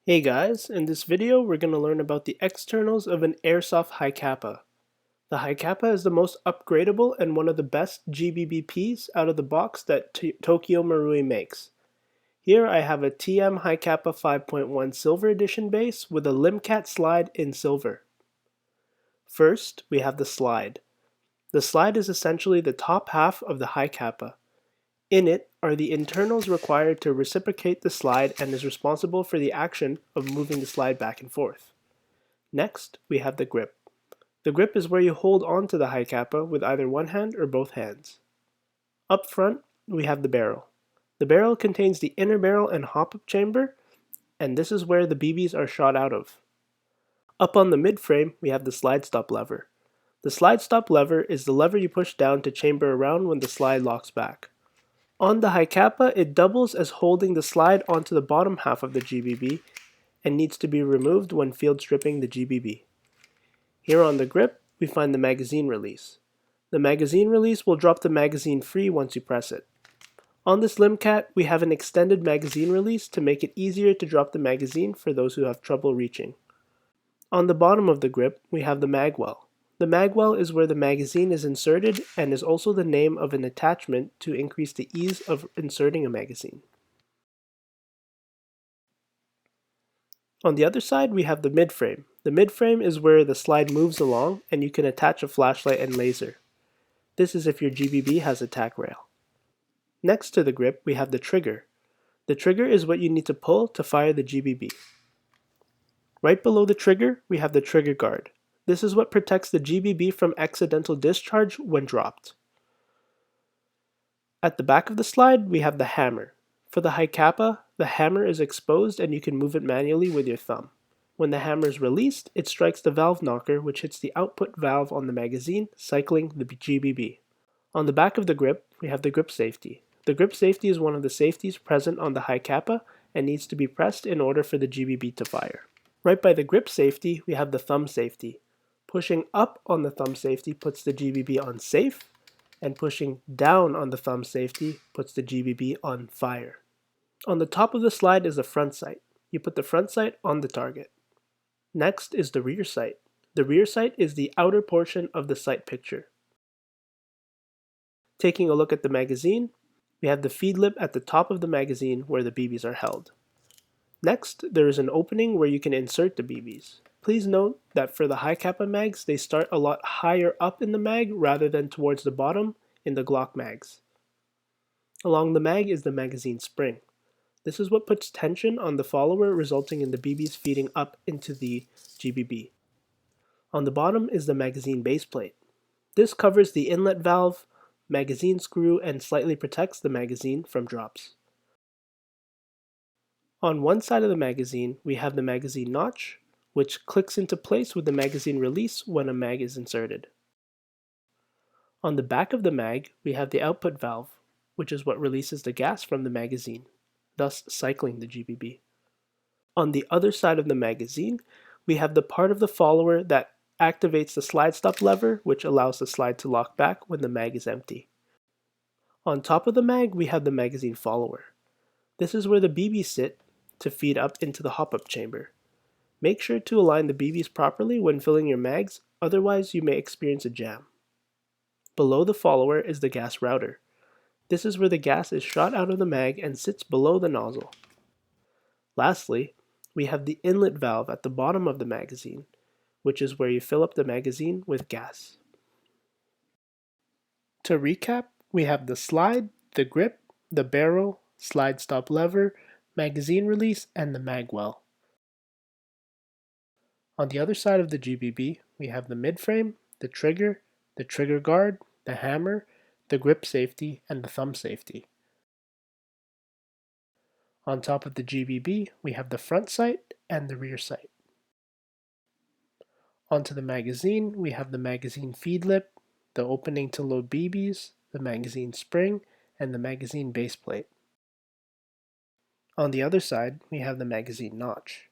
Hey guys, in this video we're going to learn about the externals of an airsoft Hi-Capa. The Hi-Capa is the most upgradable and one of the best GBBPs out of the box that Tokyo Marui makes. Here I have a TM Hi-Capa 5.1 Silver Edition base with a Limcat slide in silver. First, we have the slide. The slide is essentially the top half of the Hi-Capa. In it are the internals required to reciprocate the slide and is responsible for the action of moving the slide back and forth. Next, we have the grip. The grip is where you hold on to the Hi-Capa with either one hand or both hands. Up front, we have the barrel. The barrel contains the inner barrel and hop-up chamber, and this is where the BBs are shot out of. Up on the midframe, we have the slide stop lever. The slide stop lever is the lever you push down to chamber around when the slide locks back. On the Hi-Capa, it doubles as holding the slide onto the bottom half of the GBB and needs to be removed when field stripping the GBB. Here on the grip, we find the magazine release. The magazine release will drop the magazine free once you press it. On this Limcat, we have an extended magazine release to make it easier to drop the magazine for those who have trouble reaching. On the bottom of the grip, we have the magwell. The magwell is where the magazine is inserted and is also the name of an attachment to increase the ease of inserting a magazine. On the other side, we have the midframe. The midframe is where the slide moves along and you can attach a flashlight and laser. This is if your GBB has a tack rail. Next to the grip, we have the trigger. The trigger is what you need to pull to fire the GBB. Right below the trigger, we have the trigger guard. This is what protects the GBB from accidental discharge when dropped. At the back of the slide, we have the hammer. For the Hi-Capa, the hammer is exposed and you can move it manually with your thumb. When the hammer is released, it strikes the valve knocker, which hits the output valve on the magazine, cycling the GBB. On the back of the grip, we have the grip safety. The grip safety is one of the safeties present on the Hi-Capa and needs to be pressed in order for the GBB to fire. Right by the grip safety, we have the thumb safety. Pushing up on the thumb safety puts the GBB on safe, and pushing down on the thumb safety puts the GBB on fire. On the top of the slide is the front sight. You put the front sight on the target. Next is the rear sight. The rear sight is the outer portion of the sight picture. Taking a look at the magazine, we have the feed lip at the top of the magazine where the BBs are held. Next, there is an opening where you can insert the BBs. Please note that for the Hi-Capa mags, they start a lot higher up in the mag rather than towards the bottom in the Glock mags. Along the mag is the magazine spring. This is what puts tension on the follower, resulting in the BBs feeding up into the GBB. On the bottom is the magazine base plate. This covers the inlet valve, magazine screw, and slightly protects the magazine from drops. On one side of the magazine, we have the magazine notch, which clicks into place with the magazine release when a mag is inserted. On the back of the mag, we have the output valve, which is what releases the gas from the magazine, thus cycling the GBB. On the other side of the magazine, we have the part of the follower that activates the slide stop lever, which allows the slide to lock back when the mag is empty. On top of the mag, we have the magazine follower. This is where the BBs sit to feed up into the hop-up chamber. Make sure to align the BBs properly when filling your mags, otherwise you may experience a jam. Below the follower is the gas router. This is where the gas is shot out of the mag and sits below the nozzle. Lastly, we have the inlet valve at the bottom of the magazine, which is where you fill up the magazine with gas. To recap, we have the slide, the grip, the barrel, slide stop lever, magazine release, and the magwell. On the other side of the GBB, we have the midframe, the trigger guard, the hammer, the grip safety, and the thumb safety. On top of the GBB, we have the front sight and the rear sight. Onto the magazine, we have the magazine feed lip, the opening to load BBs, the magazine spring, and the magazine base plate. On the other side, we have the magazine notch.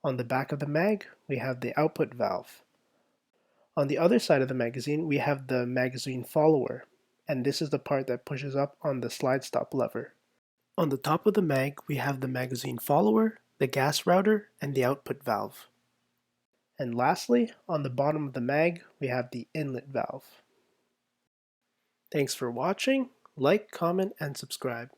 On the back of the mag, we have the output valve. On the other side of the magazine, we have the magazine follower, and this is the part that pushes up on the slide stop lever. On the top of the mag, we have the magazine follower, the gas router, and the output valve. And lastly, on the bottom of the mag, we have the inlet valve. Thanks for watching. Like, comment, and subscribe.